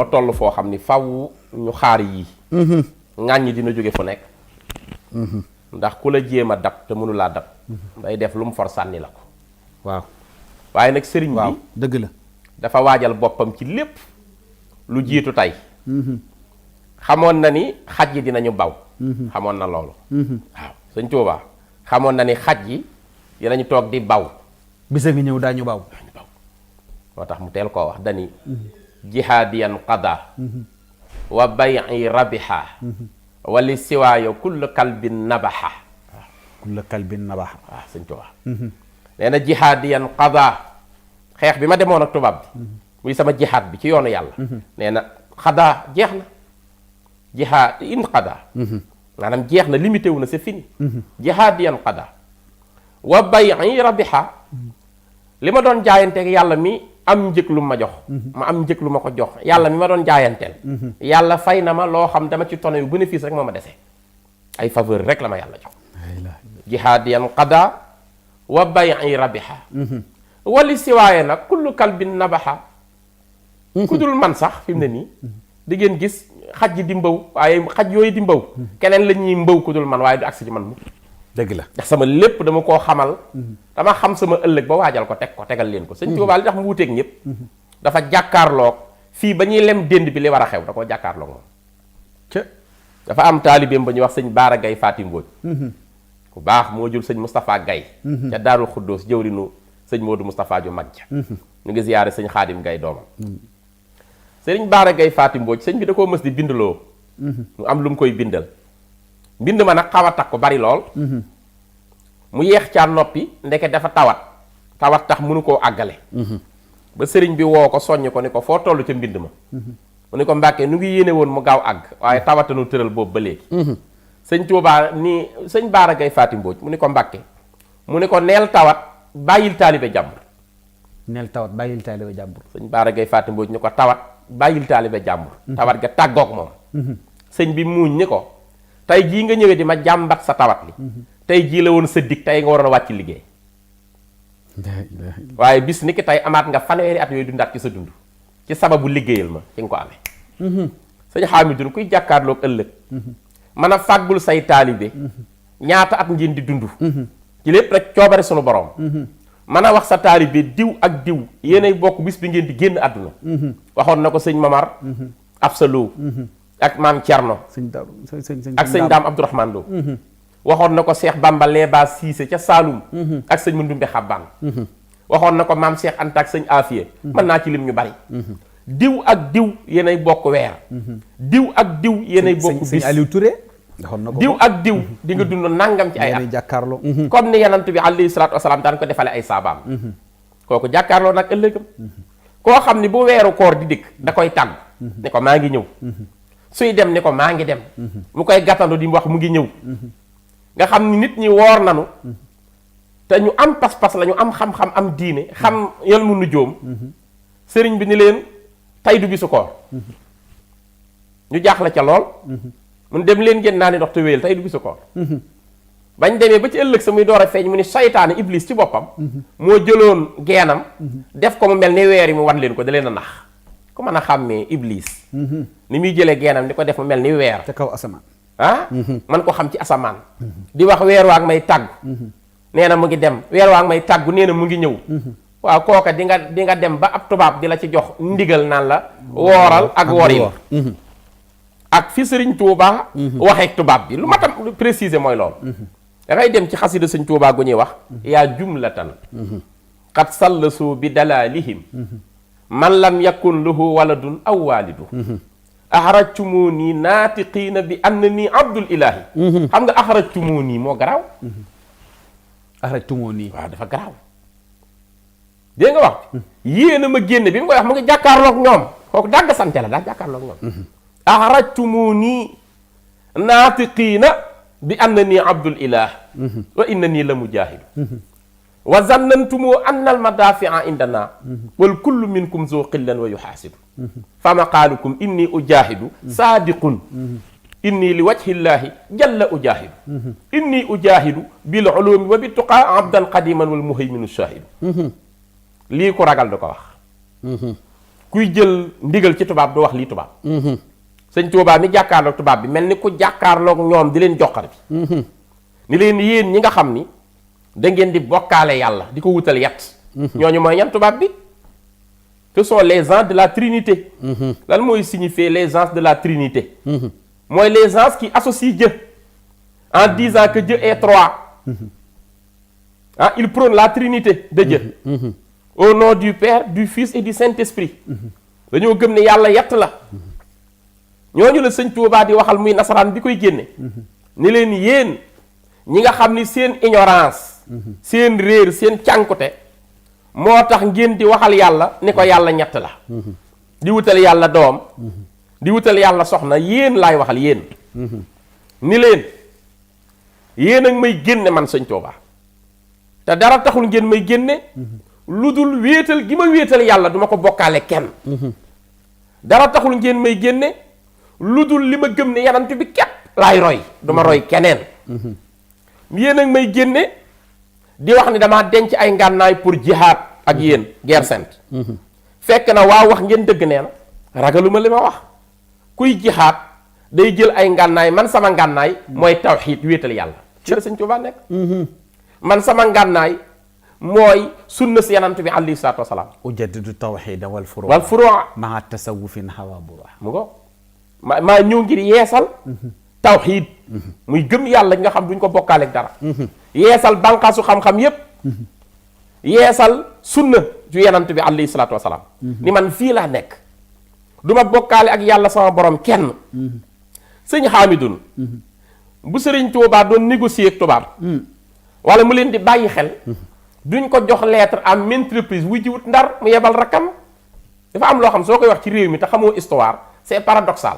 dañoo toll foo xam ni faw ñu xaar yii ŋàññi dina jóge fu nekk ndax ku la jéem a dab te mënu laa dab day def lu mu for sànni la ko waaw waaye nag sëriñ bi dëgg la dafa waajal boppam ci lépp lu jiitu tey xamoon na ni xaj yi dinañu baw xamoon na loolu waaw sëñ Tuubaa xamoon na ni xaj yi dinañu toog di baw bisa ngi ñëw daañu baw moo tax mu teel koo wax dani jihaadiyan qada wa bay'i rabiha wali siwaaya kulla kalbin nabaxa kulla kalbin nabaxa waaw sëñ Tuubaa nee na jihaadiyan qada xeex bi ma demoon ak tubaab bi muy sama jihaad bi ci yoonu yàlla nee na xada jeex na jihaad in qada maanaam jeex na limité wu na c'est fini jihaadiyan qada wa bay'i rabiha li ma doon jaayanteeg yàlla mi am njëg lu ma jox ma am njëg lu ma ko jox yàlla mi ma doon jaayanteel yàlla fay na ma loo xam dama ci tone yu bénéfice rek moo ma dese ay faveur rek la ma yàlla jox jihaadiyan qada wa bay'i rabiha wali siwaaye nag kullu kalbin nabaxa ku dul man sax fi mu ne nii di ngeen gis xaj yi di mbaw waaye xaj yooyu di mbaw keneen la ñuy mbaw ku dul man waaye du agsi ci man mu dëgg la ndax sama lépp dama koo xamal dama xam sama ëllëg ba waajal ko tegal leen ko sëñ Tuubaa li tax mu wuteeg ñëpp dafa jàkkaarloog fii ba ñuy lem dénd bi li war a xew da koo jàkkaarloog moom dafa am taalibeem ba ñuy wax sëñ Baara Gay Faati Mbooj ku baax moo jul sëñ Moustapha Gay ca Daarul Xuddoos jëwrinu sëñ Moodu Moustapha ju mag ja ñu ngi ziyaare sëñ Xaadim Gay doomam sëñ Baara Gay Faati Mbooj sëñ bi da koo mës di bindloo mu am lu mu koy bindal mbind ma nag xaw a takk ko bari lool mu yeex caa noppi ndeke dafa tawat tax mënu koo àggale ba sëriñ bi woo ko soññ ko ni ko foo toll ca mbind ma mu ni ko Mbàkke nu ngi yéene woon mu gaaw àgg waaye tawatanu tëral boobu ba léegi sëñ Tuubaa ni sëñ Baara Gay Faati Mbooj mu ni ko Mbàkke mu ni ko neel tawat bàyyil taalibe jàmbur neel tawat bàyyil taalibe jàmbur sëñ Baara Gay Faati Mbooj ni ko tawat bàyyil taalibe jàmbur tawat ga tàggoog moom sëñ bi muuñ ni ko tey jii nga ñëwee di ma jàmbat sa tawat li tey jii la woon sa dig tey nga waroon a wàcc liggéey waaye bis ni ki tey amaat nga fanweeri at yooyu dundaat ci sa dund ci sababu liggéeyal ma ci nga ko amee sëñ Xaamidun kuy jàkkaarloog ëllëg mën a fàggul say taalibe ñaata at ngeen di dund ci lépp rek coobare sunu borom mën a wax sa taalibe diw ak diw yéenay bokk bis bi ngeen di génn àdduna waxoon na ko sëñ Mamar Absalo ak maam Thierno ak sëñ Daam Abdourahmane Lo waxoon na ko Cheikh Bamba Leeba Siise ca Saalum ak sëñ Mandumbe Xabbaan waxoon na ko maam Cheikh Anta ak sëñ Afiye mën naa ci lim ñu bari diw ak diw yéenay bokk weer diw ak diw yéenay bokk bis sëñ Aliou Touré waxoon na ko diw ak diw di nga dund nangam ci ay at jàkkaarloo comme ni yanant bi alayhi salaatu wasalaam daan ko defale ay saabaam kooku jàkkaarloo nag ëllëgam koo xam ni bu weeru koor di dikk da koy tàgg ni ko maa ngi ñëw suy dem ni ko maa ngi dem mu koy gàttandu di wax mu ngi ñëw nga xam ni nit ñi woor nanu te ñu am pas-pas la ñu am xam-xam am diine xam yal mu nu jóom sëriñ bi ni leen tey du bisu koor ñu jaaxle ca lool mun dem leen ngeen naa ni ndox te wéyal tey du bisu koor bañ demee ba ci ëllëg sa muy door a feeñ mu ni saytaane iblis ci boppam moo jëloon geenam def ko mu mel ni weer yi mu wan leen ko da leen a nax ku mën a xàmmee iblis ni muy jëlee geenam di ko def mu mel ni weer ca kaw asamaan man ko xam ci asamaan di wax weer waa ngi may tàggu nee na mu ngi dem weer waa ngi may tàggu nee na mu ngi ñëw waaw kooka di nga dem ba ab tubaab di la ci jox ndigal naan la wooral ak woril ak fi sëriñ Tuubaa waxeek tubaab bi lu ma tam préciser mooy loolu da ngay dem ci xasida sëriñ Tuubaa gu ñuy wax yaa jumlatan qad sallasu bi dalalihim man lam yakun lahu waladun aw walidu axrajtumuni naatiqiina bi annani abdul ilahi xam nga axrajtumuni moo garaaw axrajtumuni waaw dafa garaaw dégg nga wax yéena ma génne bi mu koy wax mu ngi jàkkaarloog ñoom kooku dàgg sante la daa jàkkaarloog ñoom axrajtumuni naatiqiina bi annani abdul ilah wa innani la mujahidu wa zannantumu anna al madafia indana wal kullu minkum zu qillan wa yuhaasidu fa maqaalukum inni ujahidu saadiqun inni li wajhi llahi jalla ujahidu inni ujahidu bil ulumi wa bittuqa abdan qadiman wal muhayminu shahidu lii ku ragal du ko wax kuy jël ndigal ci tubaab du wax lii tubaab. sëñ Tuubaa mi jàkkaarloog tubaab bi mel ni ku jàkkaarloog ñoom di leen joxar bi. ni leen yéen ñi nga xam ni da ngeen di bokkaale yàlla di ko wutal yat. ñooñu mooy ñan tubaab bi. ce sont les gens de la Trinité. lan mooy signifier les gens de la Trinité. mooy les gens qui associent Dieu en disant que Dieu est trois. Ah, ils prônent la Trinité de Dieu. Au nom du Père, du Fils et du Saint-Esprit. dañoo gëm ne yàlla yett la. ñooñu la sëñ Tuubaa di waxal muy nasaraan bi koy génne. ni leen yéen ñi nga xam ni seen ignorance. seen réer seen cànkute. moo tax ngeen di waxal yàlla ni ko yàlla ñett la. di wutal yàlla doom. di wutal yàlla soxna yéen laay waxal yéen. ni leen yéen ak may génne man sëñ Tuubaa te dara taxul ngeen may génne. lu dul wéetal gi ma wéetal yàlla duma ko bokkaale kenn. dara taxul ngeen may génne lu dul li ma gëm ne yanant bi képp laay roy duma roy keneen. yéen ak may génne di wax ni damaa denc ay ngànnaay pour jihaad ak yéen guerre sainte. fekk na waaw wax ngeen dëgg nee na ragaluma li ma wax kuy jihaad day jël ay ngànnaay man sama ngànnaay mooy tawxiid wéetal yàlla ci la sëñ Tuubaa nekk. man sama ngànnaay mooy sunna si yanant bi alayhi salaatu wasalaam. ujaddidu tawxiida wal furuu. wal furuu maa tasawufin hawa bura. mu ngo maa ñëw ngir yeesal. tawxiid muy gëm yàlla nga xam duñ ko bokkaaleeg dara. yeesal bànqaasu xam-xam yépp. yeesal sunna ju yanant bi alayhi salaatu wasalaam. ni man fii laa nekk. duma bokkaale ak yàlla sama borom kenn. sëñ Xaamidun bu sëriñ Tuubaa doon négocier ak tubaab. wala mu leen di bàyyi xel. duñ ko jox lettre à maintes reprises wuy jiwut ndar mu yebal rakkam. dafa am loo xam soo koy wax ci réew mi te xamoo histoire c'est paradoxal.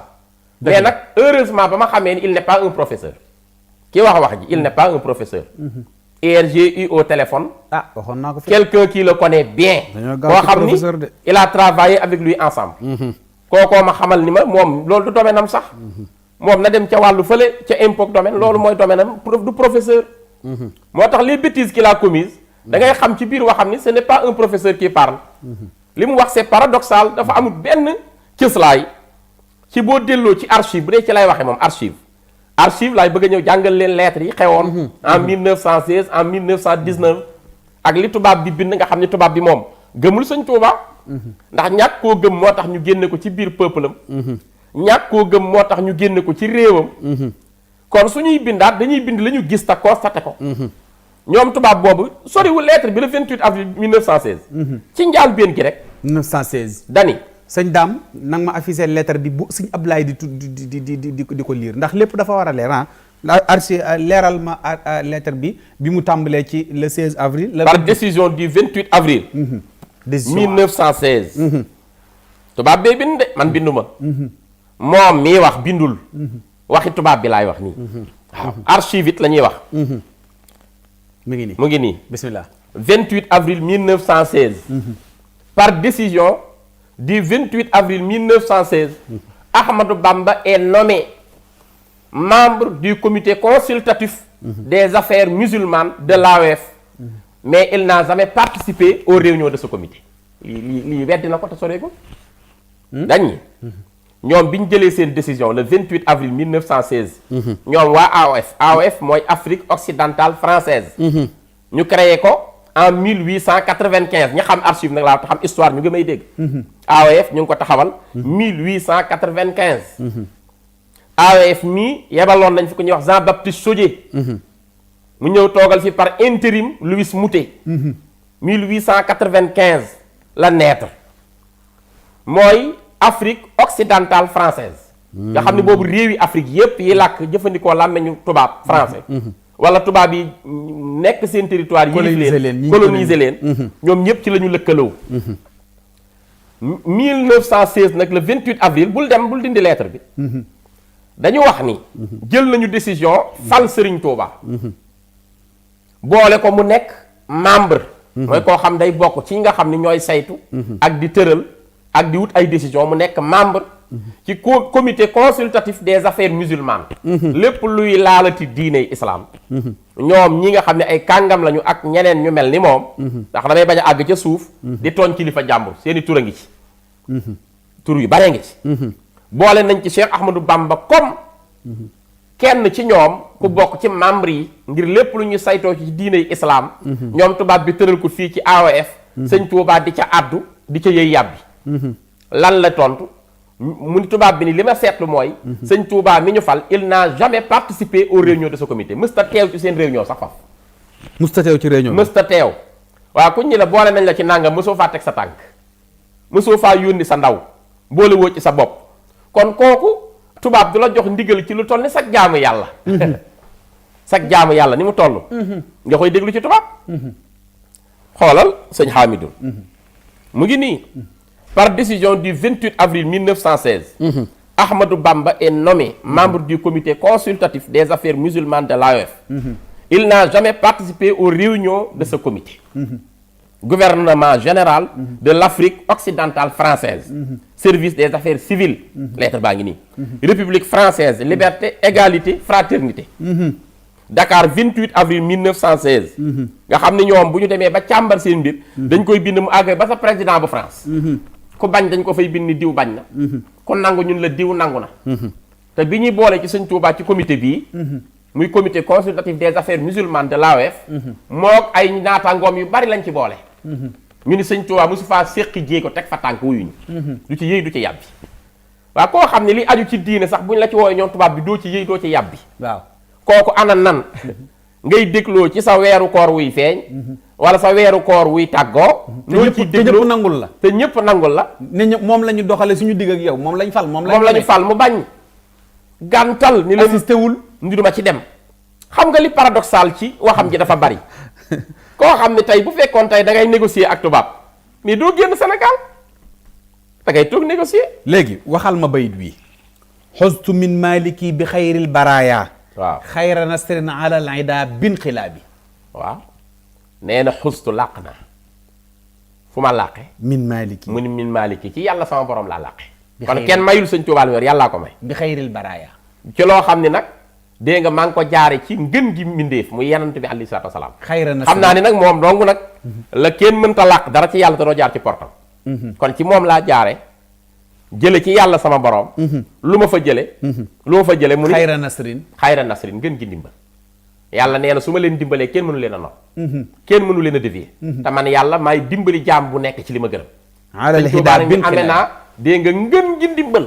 mais nag heureusement ba ma xamee ni il n'est pas un professeur. ki wax ji il n'est pas un professeur. hier j'ai eu au téléphone. ah waxoon naa ko fi. quelqu'un qui le connaît bien. koo xam ni il a travaillé avec lui ensemble. kookoo ma xamal ni ma moom loolu du domaine am sax. moom na dem ca wàllu fële ca impôt domaine loolu mooy domaine am du professeur. moo tax les bêtises qu'il a commises da ngay xam ci biir waxam ni ce n'est pas un professeur qui parle. li mu wax c'est paradoxal dafa amul benn cëslaay ci boo delloo ci archive bu dee ci lay waxee moom archive laay bëgg a ñëw jàngal leen lettres yi xewoon. en 1916 en 1919 ak li tubaab bi bind nga xam ni tubaab bi moom gëmul sëñ Tuubaa. ndax ñàkk koo gëm moo tax ñu génne ko ci biir peuple am. ñàkk koo gëm moo tax ñu génne ko ci réewam. kon suñuy bindaat dañuy bind la ñu gis te constaté ko. ñoom tubaab boobu soriwul lettre bi le 28 avril 1916. ci njaal benn gi rek. 1916. dani sëñ Dame nag ma affiché lettre bi bu sëñ Ablaye di ko lire ndax lépp dafa war a leer ah. leeral ma lettre bi mu tàmbalee ci le 16 avril. par décision du 28 avril. décision 1916. tubaab bee bind de man binduma. moom mii wax bindul. waxi tubaab bi laay wax nii. waaw archive it la ñuy wax. mu ngi nii mu ngi nii. bismillah. 28 avril 1916. par décision du 28 avril 1916. Ahmadou Bamba est nommé membre du comité consultatif des affaires musulmanes de l'AOF. mais il n'a jamais participé aux réunions de ce comité. lii weddi na ko te soreegul. dañ ñoom bi ñu jëlee seen décision le 28 avril 1916. ñoom waa AOF. AOF mooy Afrique occidentale française. ñu créé ko en 1895 ñi xam archive nag laa xam histoire ñu ngi may dégg. AOF ñu ngi ko taxawal. 1895. AOF mii yebaloon nañ fi ko ñuy wax Jean Baptiste Chaudié. mu ñëw toogal fi par intérim Louis Moutet. 1895 la naître mooy Afrique occidentale française. nga xam ne boobu réewi Afrique yépp yi làkk jëfandikoo làmmeñu tubaab français. wala tubaab yi nekk seen territoire yi coloniser leen ñoom ñëpp ci la ñu lëkkaloo. 1916 nag le 28 avril bul dindi lettre bi. dañu wax ni. jël nañu décision fal Serigne Touba. boole ko mu nekk membre. mooy koo xam day bokk ci nga xam ni ñooy saytu. ak di tëral ak di wut ay décision mu nekk membre. ci comité consultatif des affaires musulmanes. lépp luy laalati diine islam. ñoom ñi nga xam ne ay kàngam lañu ak ñeneen ñu mel ni moom. ndax damay bañ a àgg ca suuf. di tooñ kilifa jàmbur seeni tur a ngi ci. tur yu bare ngi ci boole nañ ci Cheikh Ahmadou Bamba comme kenn ci ñoom ku bokk ci membre yi ngir lépp lu ñu saytoo ci diiney islam ñoom tubaab bi tëral ko fii ci AOF sëñ Tuubaa di ca addu di ca yëy yàbbi lan la tontu mu ni tubaab bi ni li ma seetlu mooy sëñ Tuubaa mi ñu fal il n'a jamais participé aux réunions de ce comité mësta teew ci seen réunion sax faf mësta teew ci réunion mësta teew waaw kuñ ñi la boole nañ la ci nàngam mësoo faa teg sa tànk mësoo faa yónni sa ndaw boole woo ci sa bopp kon kooku tubaab du la jox ndigal ci lu toll ni sag jaamu yàlla sag jaamu yàlla ni mu toll nga koy déglu ci tubaab xoolal sëñ Hamidou mu ngi nii par décision du 28 avril 1916 Ahmadou Bamba est nommé membre du comité consultatif des affaires musulmanes de l'AOF. Il n'a jamais participé aux réunions de ce comité. Gouvernement général de l'Afrique occidentale française. Service des affaires civiles. Lettre baa ngi nii. République française, liberté, égalité, fraternité. Dakar 28 avril 1916. nga xam ne ñoom bu ñu demee ba càmbar seen mbir. dañ koy bind mu àgg ba sa président bu France. ku bañ dañ ko fay bind ni diw bañ na. ku nangu ñun la diw nangu na. te bi ñuy boole ci sëñ Tuubaa ci comité bii. muy comité consultatif des affaires musulmanes de l'AOF. mook ay naataangoom yu bari lañ ci boole. ñu ni sëñ Tuubaa mosu faa séqi jéego teg fa tànk wuyuñu. du ci yëy du ci yàbbi. waaw koo xam ne li aju ci diine sax buñ la ci woowee ñoom tubaab bi doo ci yëy doo ci yàbbi. waaw kooku ana nan ngay dégloo ci sa weeru koor wuy feeñ. wala sa weeru koor wuy tàggoo. ñoo ci te ñëpp nangul la. te ñëpp nangul la. ne ñëpp moom la ñu doxale suñu digg ak yow moom lañ fal. moom la ñu fal mu bañ. gàntal ni leen assisté wul ni duma ci dem. xam nga li paradoxal ci waxam ji dafa bari. koo xam ne tey bu fekkoon tey da ngay négocier ak tubaab mais doo génn Sénégal da ngay toog négocier. léegi waxal ma bayit wi xustu min maliki bi xayril baraaya. waaw xayra nasrin ala al ida bin xilaabi. waaw nee na xustu làq na fu ma làqe min maliki mu ni min maliki ci yàlla sama borom laa làqe kon kenn mayul sëñ Tuubaa yor yàllaa ko may bi xayril baraaya. ci loo xam ni nag dégg nga maa ngi ko jaare ci ngën gi mbindéef muy yenant bi alayhi salaatu wasalaam xayra nasrin xam naa ni nag moom dong nag la kenn mënta làq dara ci yàlla te doo jaar ci portam kon ci moom laa jaare jële ci yàlla sama borom lu ma fa jële mu ni xayra nasrin ngën gi ndimbal yàlla nee na su ma leen dimbalee kenn mënu leen a not kenn mënu leen a dévier te man yàlla maay dimbali jaam bu nekk ci li ma gërëm alal hidaa bin amee naa dégg nga ngën gi ndimbal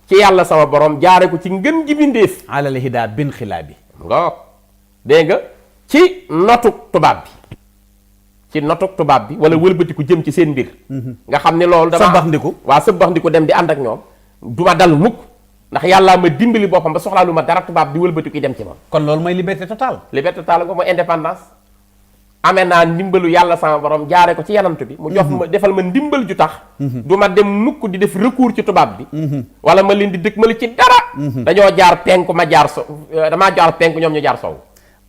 ci yàlla sama borom jaare ko ci ngën gi bindeef alal hidaa bin xilaabi nga dégg nga ci notuk tubaab bi wala wëlbatiku jëm ci seen mbir nga xam ne loolu dama sëbbaxndiku waaw sëbbaxndiku dem di ànd ak ñoom du ma dal mukk ndax yàllaa ma dimbali boppam ba soxlaa lu ma dara tubaab di wëlbatiku dem ci moom kon loolu mooy liberté totale nga mooy indépendance amee naa ndimbalu yàlla sama borom jaare ko ci yanant bi mu jox ma defal ma ndimbal ju tax du ma dem mukk di def recours ci tubaab bi wala ma leen di dëkk ma li ci dara dañoo jaar penku ma jaar damaa jaar penku ñoom ñu jaar sow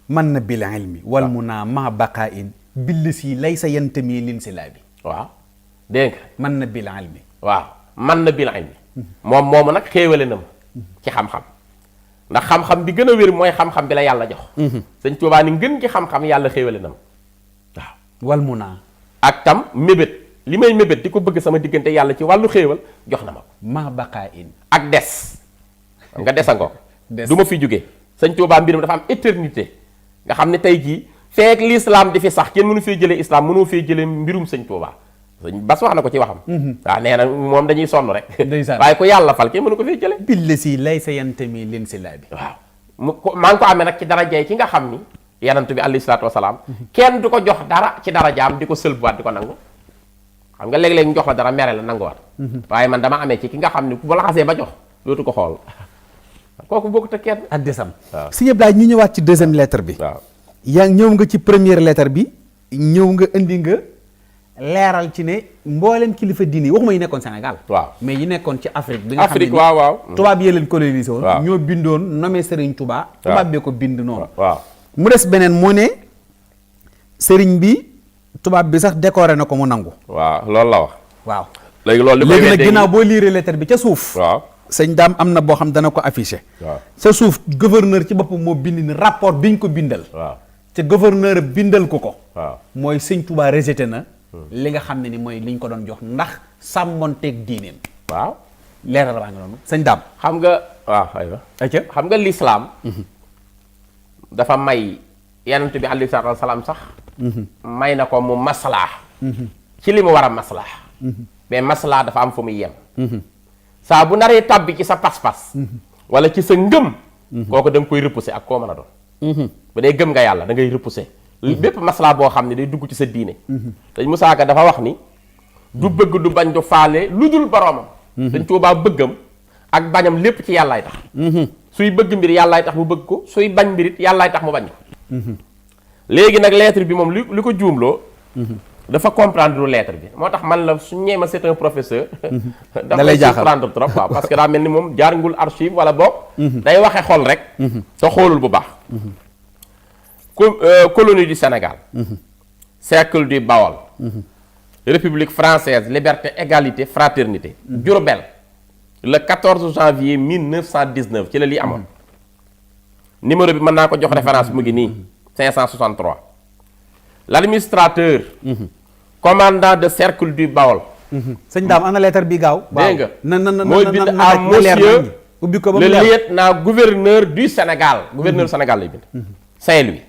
man na bil ilmi wal munaa ma baqaa in billisi laysa yantami lin silaabi waaw dégg nga man na bil ilmi waaw man na bil ilmi moom moomu nag xéewale na ma ci xam-xam ndax xam-xam bi gën a wér mooy xam-xam bi la yàlla jox sëñ Tuubaa ni ngën ci xam-xam yàlla xéewale na ma waaw wal munaa ak tam mébét li may mébét di ko bëgg sama diggante yàlla ci wàllu xéewal jox na ma ko ma baqaa in ak des nga des a ngoog du ma fi jóge sëñ Tuubaa mbirum dafa am éternité nga xam ne tey jii feek l'islam di fi sax kenn mënu fee jëlee islam mënoo fee jëlee mbirum sëñ Tuubaa sëñ Bas wax na ko ci waxam waaw nee na moom dañuy sonn rek waaye ku yàlla fal kenn mënu ko fee jëlee billisi laysa yantami lin silaabi waaw maa ngi ko amee nag ci darajay ki nga xam ni yanant bi alayhi salaatu wasalaam kenn du ko jox dara ci darajaam di ko sëlbuwaat di ko nangu xam nga léeg-léeg ñu jox la dara mere la nanguwaat waaye man dama amee ci ki nga xam ni bu la xasee ba jox dootu ko xool kooku bokkut ak kenn ak desam Sëñ Abdoulaye ñu ñëwaat ci deuxième lettre bi waaw yaa ñëw nga ci première lettre bi ñëw nga indi nga leeral ci ne mboolem kilifa diine yi waxuma yi nekkoon Sénégal waaw mais yi nekkoon ci Afrique bi nga xam ne Afrique waaw tubaab yee leen colonisé woon waaw ñoo bindoon nommé Serigne Touba tubaab bee ko bind noonu waaw mu des beneen moo ne Serigne bi tubaab bi sax décoré na ko mu nangu waaw loolu la wax waaw léegi loolu léegi nag ginnaaw boo liiree lettre bi ca suuf waaw sëñ daam am na boo xam dana ko affiché waaw sa suuf gouverneur ci boppam moo bind ni rapport biñ ko bindal waaw te gouverneur bindal ko waaw mooy sëñ Touba rejeté na li nga xam ne ni mooy liñ ko doon jox ndax sàmmonteeg diineem. waaw leeral baa nga noonu sëñ Dame. xam nga waaw aywa ayca xam nga lislaam dafa may yonent bi alayhi salaatu wa salaam sax may na ko mu maslaa ci li mu war a maslaa mais maslaa dafa am fu muy yem saa bu naree tàbbi ci sa pas-pas wala ci sa ngëm kooku da nga koy repousser ak koo mën a doon bu dee gëm nga yàlla da ngay repousser bépp maslaa boo xam ne day dugg ci sa diine dañ Musaa Ka dafa wax ni du bëgg du bañ du faale lu dul boroomam dañ Tuubaa bëggam ak bañam lépp ci yàllaay tax suy bëgg mbir yàllaay tax mu bëgg ko suy bañ mbirit yàllaay tax mu bañ ko léegi nag lettre bi moom li ko juumloo dafa comprendre lu lettre bi moo tax man la su ñeema c'est un professeur dafa lay comprendre trop waaw parce que daa mel ni moom jaarngul archive wala boog day waxe xol rek te xoolul bu baax colonie du Sénégal cercle du Baol République française liberté égalité fraternité Diourbel le 14 janvier 1919 ci la lii amoon numéro bi mën naa ko jox référence mu ngi nii 563 l'administrateur commandant de cercle du Baol sëñ Dame ana lettre bi gaaw dégg nga na mooy bind à monsieur ubbi ko ba le lieutenant gouverneur du Sénégal gouverneur Sénégal lay bind Saint-Louis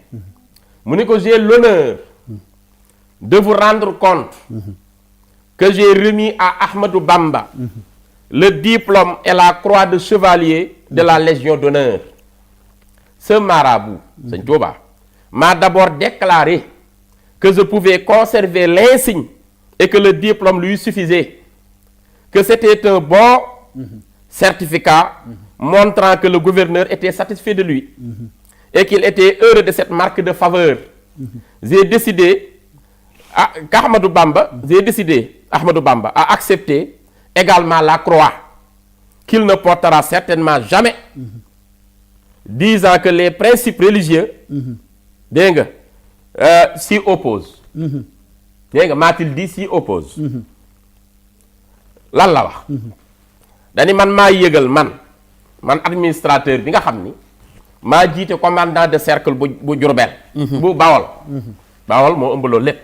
mu ni ko j'ai l'honneur de vous rendre compte que j'ai remis à Ahmadou Bamba le diplôme et la croix de chevalier de la Légion d'honneur. Ce marabout, Sëñ Tuubaa, m'a d'abord déclaré que je pouvais conserver l'insigne et que le diplôme lui suffisait, que c'était un bon certificat montrant que le gouverneur était satisfait de lui et qu'il était heureux de cette marque de faveur. J'ai décidé Ahmadou Bamba a accepté également la croix qu'il ne portera certainement jamais, disant que les principes religieux dégg nga s'y opposent. dégg nga m'a-t-il dit s'y oppose. lan la wax. dañu man maa yëgal man administrateur bi nga xam ni maa jiite commandant de cercle bu Diourbel. bu Bawol. Bawol moo ëmb loolu lépp.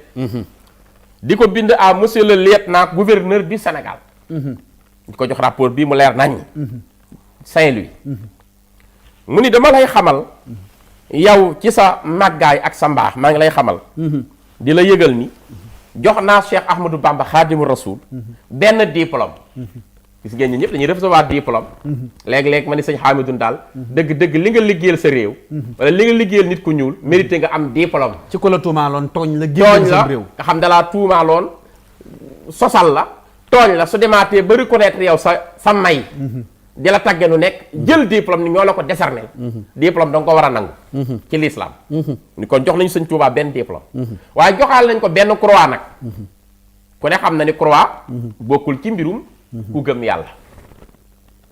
di ko bind à monsieur le lieutenant gouverneur du Sénégal. di ko jox rapport bii mu leer nañ Saint-Louis. mu ni dama lay xamal yow ci sa màggaay ak sa mbaax maa ngi lay xamal. di la yëgal ni jox naa Cheikh Ahmadou Bamba Khadimu Rasoul benn diplôme. gis ngeen ñi ñëpp dañuy recevoir diplôme. léeg-léeg ma ni sëñ Hamidou daal. dëgg li nga liggéeyal sa réew. wala li nga liggéeyal nit ku ñuul mérité nga am diplôme. ci ko la tuumaaloon tooñ la génn sa réew nga xam dalaa tuumaaloon sosal la tooñ la su demaatee ba reconnaître yow sa may. di la tàgge nu nekk jël diplôme ni ñoo la ko décerner. diplôme da nga ko war a nangu. ci l'islam. ni kon jox nañu sëñ Tuubaa benn diplôme. waaye joxaal nañ ko benn croix nag. ku ne xam na ni croix. bokkul ci mbirum. ku gëm yàlla.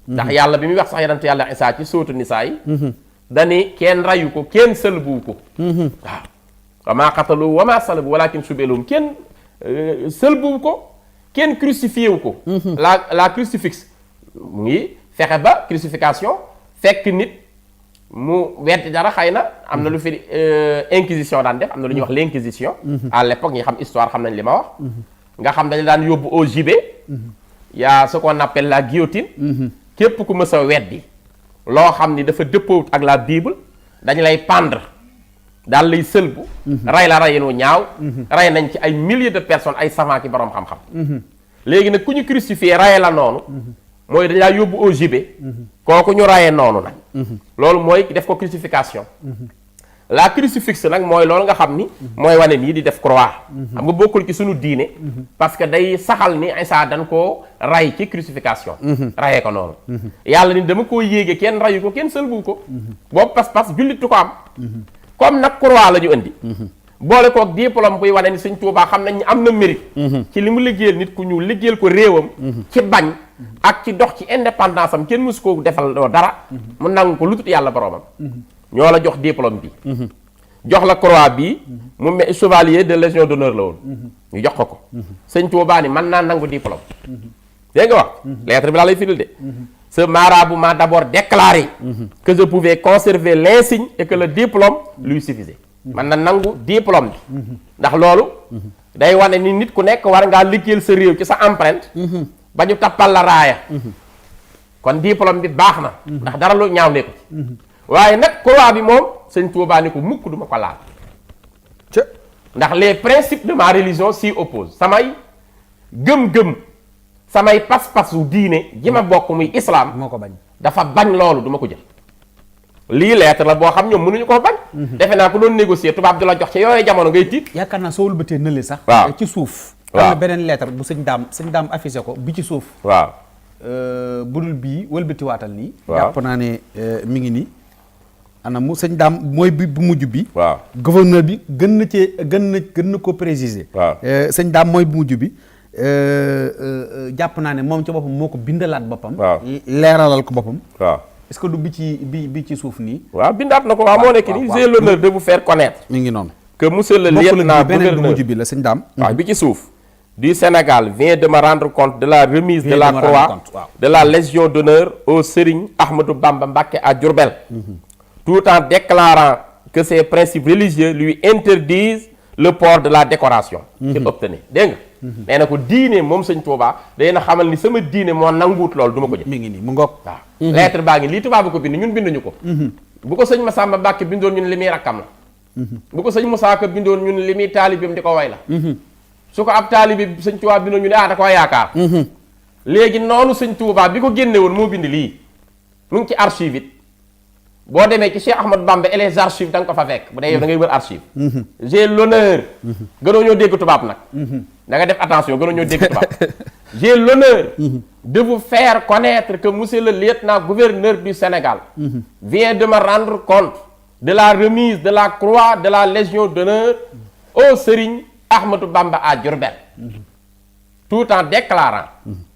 ndax yàlla bi muy wax sax yonent yàlla Isaa ci sóotu Nisaa yi. dani kenn rayu ko kenn sëlbu ko. waaw wa maa qatalu wa maa salabu walaakin shubbiha kenn sëlbu ko kenn crucifié wu ko. la crucifix mu ngi fexe ba crucifixion fekk nit mu weddi dara xëy na am na lu fi inquisition daan def am na lu ñuy wax l'inquisition. à l'époque ñi xam histoire xam nañ li ma wax. nga xam dañu daan yóbbu au gibet. y a ce qu'on appelle la guillotine. képp ku mës a weddi loo xam ni dafa dëppoo ak la Bible dañu lay pendre daal lay sëlbu. rey la reyinu ñaaw. rey nañ ci ay milliers de personnes ay savants ki boroom xam-xam. léegi nag ku ñu crucifié reye la noonu. mooy dañ laa yóbbu au gibet. kooku ñu reyee noonu nag. loolu mooy def ko crucifixion. la crucifix nag mooy loolu nga xam ni. mooy wane nii di def croix. xam nga bokkul ci sunu diine. parce que day saxal ni Isaa dañ koo ray ci crucifixion. rayee ko noonu. yàlla ni dama koo yéege kenn rayu ko kenn sëlbu ko. boobu pas-pas jullitu ko am. comme nag croix la ñu indi. boole koog diplôme buy wane ni Sëñ Tuubaa xam nañ ni am na mérite. ci li mu liggéeyal nit ku ñuul liggéeyal ko réewam. ci bañ ak ci dox ci indépendance am kenn mësu ko defal dara. mu nangu ko lu tut yàlla boroomam. ñoo la jox diplôme bi. jox la croix bi mu mel chevalier de légion d'honneur la woon. ñu jox ko. Sëñ Tuubaa ni mën naa nangu diplôme. dégg nga wax. lettre bi laa lay firil de. Ce marabout m'a d'abord déclaré que je pouvais conserver l'insigne et que le diplôme lui suffisait. mën na nangu diplôme bi ndax loolu day wane ni nit ku nekk war ngaa liggéeyal sa réew ci sa empreinte ba ñu tappal la raaya kon diplôme bi baax na ndax dara lu ñaaw nekku ci waaye nag croix bi moom sëñ Tuubaa ni ko mukk duma ko laal ndax les principes de ma religion s'y opposent samay gëm-gëm samay pas-pasu diine ji ma bokk muy islam moo ko bañ dafa bañ loolu duma ko jël lii lettre la boo xam ñoom mënuñu koo bañ defe naa ko doon négocier tubaab di la jox ci yooyu jamono ngay tiit yaakaar naa soo wëlbatee nële sax waaw ci suuf waaw am na beneen lettre bu sëñ daam affiché ko bi ci suuf waaw budul bii wëlbati waatal nii waaw jàpp naa ne mi ngi nii ana mu sëñ daam mooy bi bu mujj bi waaw gouverneur bi gën na ko préciser waaw sëñ daam mooy bu mujj bi jàpp naa ne moom ci boppam moo ko bindalaat boppam waaw leeralal ko boppam waaw est-ce que du bi ci suuf nii waaw bindaat na ko waaw moo nekk nii j'ai l'honneur de vous faire connaître mi ngi noonu que monsieur le lieutenant beneen bu gouverneur mujj bi la sëñ daam waaw bi ci suuf du Sénégal vient de me rendre compte de la remise de la croix de la Légion d'honneur au Serigne Ahmadou Bamba Mbacké à Diourbel tout en déclarant que ses principes religieux lui interdisent le port de la décoration qu'il obtenait dégg nga nee na ko diine moom sëñ Tuubaa day na xamal ni sama diine moo nanguut loolu du ma ko jël mi ngi nii mu ngoog waaw lettre baa ngi lii tubaab bi ko bind ñun binduñu ko bu ko sëñ Massamba Mbacké bindoon ñun li muy rakkam la bu ko sëñ Moussa Ka bindoon ñun li muy taalibeem di ko way la su ko ab taalibe sëñ Tuubaa bindoon ñu ne da ko yaakaar léegi noonu sëñ Tuubaa bi ko génne woon moo bind lii mu ngi ci archive it boo demee ci Cheikh Ahmadou Bamba et les archives da nga ko fa fekk bu dee yow da ngay wër archive j'ai l'honneur gënoo ñoo dégg tubaab nag da nga def attention gënoo ñoo dégg tubaab j'ai l'honneur de vous faire connaître que monsieur le lieutenant gouverneur du Sénégal vient de me rendre compte de la remise de la croix de la Légion d'honneur au Serigne Ahmadou Bamba à Diourbel tout en déclarant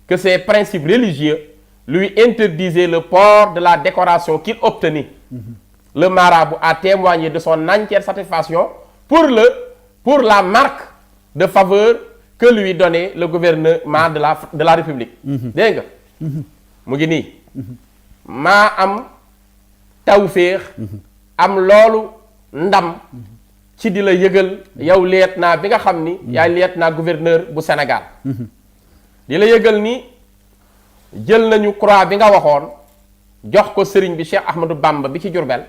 que ses principes religieux lui interdisaient le port de la décoration qu'il obtenait. Le marabout a témoigné de son entière satisfaction pour la marque de faveur que lui donnait le gouvernement de la République. dégg nga mu ngi nii maa am tawféex am loolu ndam ci di la yëgal yow lieutenant bi nga xam ni yaay lieutenant gouverneur bu Sénégal di la yëgal ni jël nañu croix bi nga waxoon jox ko sëriñ bi Cheikh Ahmadou Bamba bi ci Diourbel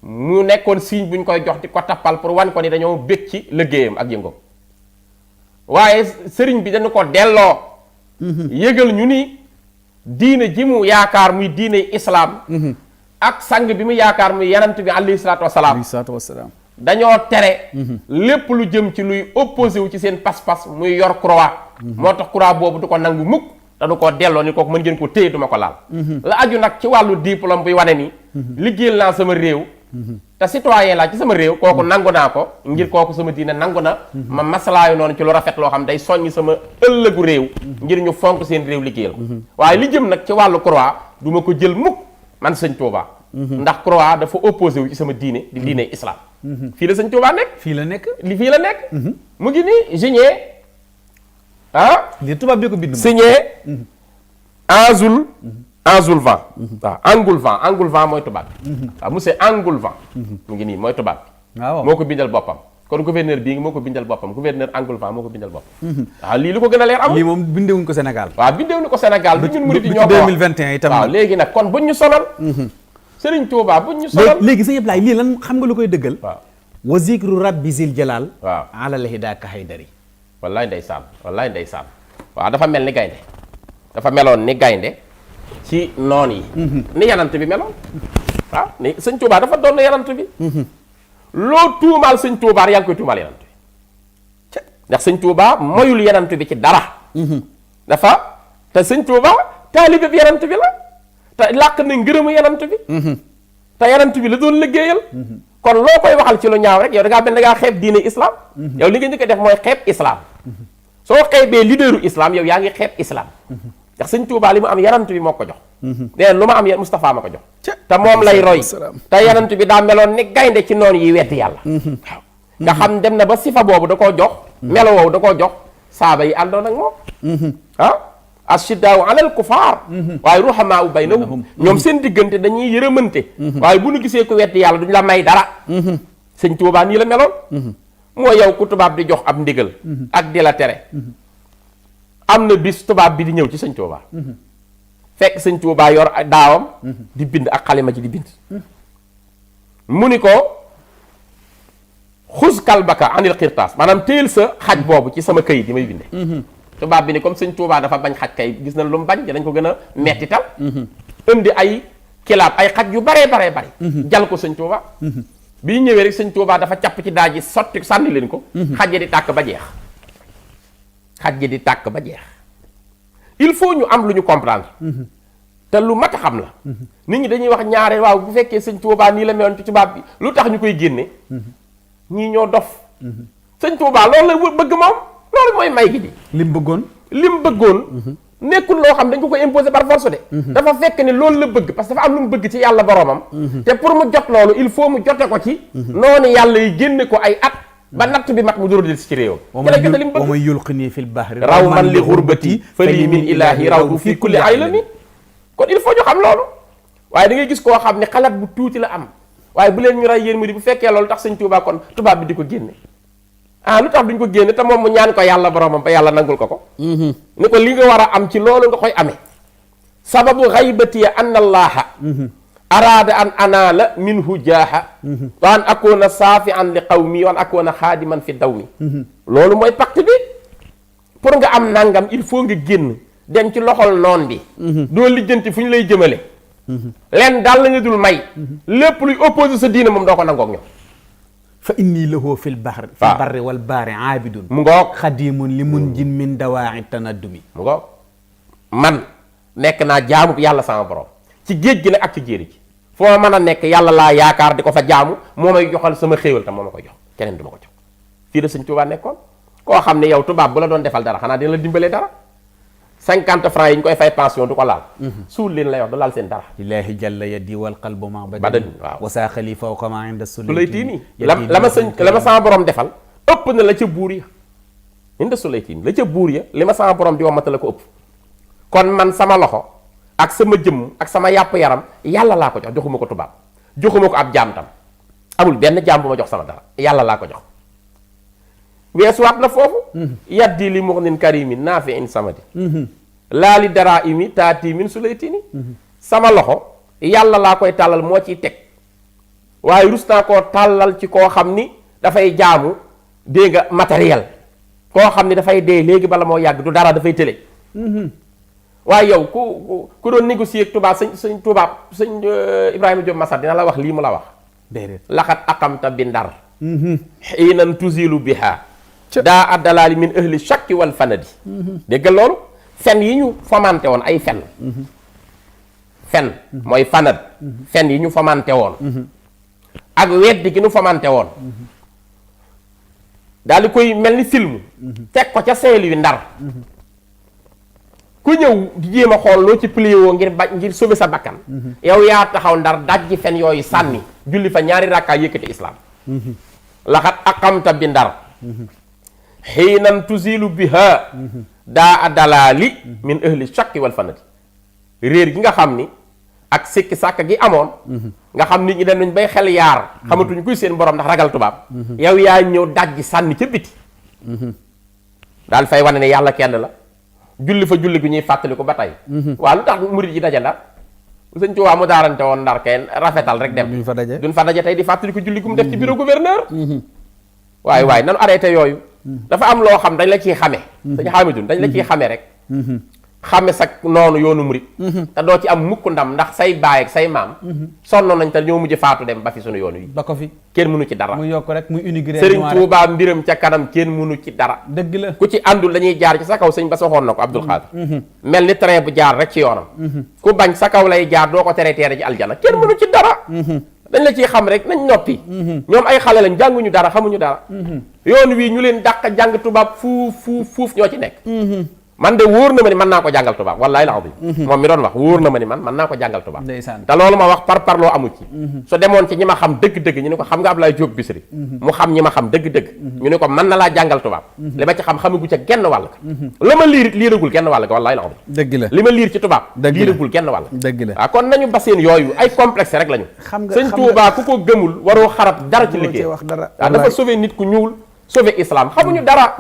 mu nekkoon signe bu ñu koy jox di ko tappal pour wan ko ni dañoo bég ci liggéeyam ak yëngoom waaye sëriñ bi dañu ko delloo yëgal ñu ni diine ji mu yaakaar muy diine islam ak sang bi mu yaakaar muy yanant bi alayhi salaatu wasalaam dañoo tere lépp lu jëm ci luy opposé wu ci seen pas-pas muy yor croix moo tax croix boobu du ko nangu mukk dañu ko delloo ni kooku mën ngeen ko téye duma ko laal la aju nag ci wàllu diplôme buy wane ni liggéeyal naa sama réew te citoyen laa ci sama réew kooku nangu naa ko ngir kooku sama diine nangu na ma masalaayu noonu ci lu rafet loo xam day soññ sama ëllëgu réew ngir ñu fonk seen réew liggéeyal waaye li jëm nag ci wàllu croix du ma ko jël mukk man sëñ Tuubaa ndax croix dafa opposé wu ci sama diine di diine islam fii la sëñ Tuubaa nekk fii la nekk fii la nekk mu ngi nii signé li tubaab bi ko bind signé Engoulevent waaw Engoulevent mooy tubaab bi waaw monsieur Engoulevent mu ngi nii mooy tubaab bi waaw moo ko bindal boppam kon gouverneur bii moo ko bindal boppam gouverneur Engoulevent moo ko bindal boppam waaw lii lu ko gën a leer amul lii moom bindewuñ ko Sénégal waaw bindewuñu ko Sénégal bi ñun murid yi ñoo ko 2021 itam waaw léegi nag kon buñ ñu sonal Serigne Touba buñ ñu sonal léegi sa yëpp laay lii lan xam nga lu koy dëggal waaw wa zikru rabbi zil jalal waaw ala lahidaaka haydari wallaay ndeysaan waaw dafa mel ni gaynde dafa meloon ni gaynde ci noon yi ni yanant bi meloon waaw ni sëñ Touba dafa doon yanant bi loo tuumaal sëñ Touba yaa ngi koy tuumaal yanant bi ndax sëñ Touba moyul yanant bi ci dara dafa te sëñ Touba taalibe bi yanant bi la te làq na ngërëmu yanant bi te yanant bi la doon liggéeyal kon loo koy waxal ci lu ñaaw rek yow da ngaa mel da ngaa xeeb diine islam yow li nga njëkk a def mooy xeeb islam soo xeebee leaderu islam yow yaa ngi xeeb islam ndax sëñ Tuubaa li mu am yanant bi moo ko jox nee lu ma am Moustapha ma ko jox te moom lay roy te yanant bi daa meloon ni gaynde ci noonu yi weddi yàlla waaw nga xam dem na ba sifa boobu da koo jox melo woowu da koo jox saaba yi àndoon ak moom ashiddaaw alal kufaar waaye ruhamaa baynahum ñoom seen diggante dañuy yërëmante waaye bu ñu gisee ko weddi yàlla duñ la may dara sëñ Tuubaa nii la meloon moo yow ku tubaab di jox ab ndigal ak di la tere am na bis tubaab bi di ñëw ci sëñ Tuubaa fekk sëñ Tuubaa yor daawam di bind ak xalima ci di bind mu ni ko xus kalbaka anil xirtaas maanaam téyel sa xaj boobu ci sama këyit yi may binde tubaab bi ni comme sëñ Tuubaa dafa bañ xaj kay gis na lu mu bañ dinañ ko gën a mettital indi ay kilaab ay xaj yu baree bari jal ko sëñ Tuubaa bi ñëwee rek sëñ Tuubaa dafa capp ci daaj yi sotti sànni leen ko xaj yi di tàkk ba jeex xaj yi di tàkk ba jeex il faut ñu am lu ñu comprendre te lu mat a xam la nit ñi dañuy wax ñaare waaw bu fekkee sëñ Tuubaa nii la meloon ci tubaab bi lu tax ñu koy génne ñii ñoo dof sëñ Tuubaa loolu la bëgg moom loolu mooy may gi di lim bëggoon nekkul loo xam dañ ko koy imposer par force de dafa fekk ne loolu la bëgg parce que dafa am lu mu bëgg ci yàlla boroomam te pour mu jot loolu il faut mu jote ko ci noonu yàlla yi génne ko ay at ba natt bi mat mu dóor del si ci réewam ci la jote li mu bëgg wa man yulqini fil bahri raw man li xurbati fa lii min ilaahi raw du fii kulli aylami kon il faut ñu xam loolu waaye da ngay gis koo xam ne xalaat bu tuuti la am waaye bu leen ñu rey yéen mu di bu fekkee loolu tax sëñ Tuubaa kon tubaab bi di ko génne lu tax duñ ko génne te moom mu ñaan ko yàlla boromam ba yàlla nangul ko ni ko li nga war a am ci loolu nga koy amee sababu xaybatiya an allaha araada an anaala minhu jaaha wa an akoona saafi an li qawmi wa an akoona xaadiman fi daw mi loolu mooy pacte bi pour nga am nangam il faut nga génn dem ci loxol noon bi doo lijjanti fu ñu lay jëmale leen daal la nga dul may lépp luy opposé sa diine moom doo ko nangoog ñoom fa inni lahu fil barri wal baari aabidun mu ngoog xadimun li mun jin min dawaa'i tanaddumi mu ngoog man nekk naa jaamu yàlla sama borom ci géej gi nag ak ci jéeri ji foo mën a nekk yàlla laa yaakaar di ko fa jaamu moo may joxal sama xéewal te moo ma ko jox keneen du ma ko jox fii la sëñ Tuubaa nekkoon koo xam ne yow tubaab bu la doon defal dara xanaa dina la dimbalee dara 50 francs yi ñu koy fay pension du ko laal suul leen lay wax du laal seen dara ilaahi jalla yadi wal qalbu ma badan waaw wasa xalifa kama inda Sulaytini la ma sama borom defal ëpp na la ca buur ya inda Sulaytini la ca buur ya li ma sama borom di wamata la ko ëpp kon man sama loxo ak sama jëmm ak sama yàpp yaram yàlla laa ko jox joxuma ko tubaab joxuma ko ab jaam tam amul benn jaam bu ma jox sama dara yàlla laa ko jox weesuwaat na foofu yaddi li muxnin karimin naafi in samadi laa li dara imi taati min Sulaytini sama loxo yàlla laa koy tàllal moo ciy teg waaye rus naa koo tàllal ci koo xam ni dafay jaamu dégg nga matériel koo xam ni dafay dee léegi bala moo yàgg du dara dafay tële waaye yow ku doon négocier ak tubaab sëñ tubaab sëñ Ibrahima Diop Massar dina la wax lii mu la wax déedéet laxat aqamta bi ndar xiinan tuzilu biha daa addalaali min ahli shakki wal fanadi dégg loolu fen yi ñu fomante woon ay fen fen mooy fanad fen yi ñu fomante woon ak weddi gi ñu fomante woon daal di koy mel ni film teg ko ca seelu yu ndar ku ñëw di jéem a xool loo ci plié woo ngir sauver sa bakkan yow yaa taxaw ndar dajji fen yooyu sànni julli fa ñaari rakkaa yëkkati islam laxat aqamta bi ndar xiinan tuzilu biha daa a dalaali min ahli shakki wal fanadi réer gi nga xam ni ak sikki sàkk gi amoon nga xam nit ñi dem nañ bay xel yaar xamatuñ kuy seen borom ndax ragal tubaab yow yaa ñëw dajji sànni ca biti daal fay wane ne yàlla kenn la julli fa julli gi ñuy fàttali ko ba tey waaw lu tax murit yi daje ndar sëñ Tuubaa mu daarante woon ndar kenn rafetal rek dem duñ fa daje tey di fàttali ko julli gu mu def ci bureau gouverneur waaye nanu arrêté yooyu dafa am loo xam dañ la ciy xame dañ xamitun dañ la ciy xame rek xame sa noonu yoonu murit te doo ci am mukk ndam ndax say baay ak say maam sonnoon nañ te ñoo mujj faatu dem ba fi sunu yoonu yi ba ko fi kenn mënu ci dara mu yokk rek muy unigré sëriñ Tuubaa mbiram ca kanam kenn mënu ci dara dëgg la ku ci àndul dañuy jaar ci sa kaw sëñ ba waxoon na ko Abdul Xaadir mel ni train bu jaar rek ci yoonam ku bañ sa kaw lay jaar doo ko tere teere ci aljana kenn mënu ci dara dañ la ciy xam rek nañ noppi ñoom ay xale lañ jànguñu dara xamuñu dara yoon wii ñu leen dàq jàng tubaab fuuf ñoo ci nekk man de wóor na ma ni mën naa ko jàngal tubaab wallaay la azim moom mi doon wax wóor na ma ni man mën naa ko jàngal tubaab ndeysaan te loolu ma wax par parloo amu ci su demoon ci ñi ma xam dëgg-dëgg ñu ne ko xam nga Ablaye Diop Bichri mu xam ñi ma xam dëgg-dëgg ñu ne ko mën na laa jàngal tubaab li ma ci xam xamagu ca genn wàll ka la ma liirit liiragul genn wàll ka wallaay la azim dëgg la li ma liir ci tubaab dëgg la liiragul genn wàll dëgg la waaw kon nañu baseen yooyu ay complexe rek lañu xam nga sëñ Tuubaa ku ko gëmul waroo xarab dara ci waroo liggéey cee wax dara waaw dafa sauver nit ku ñuul sauver islam xamuñu dara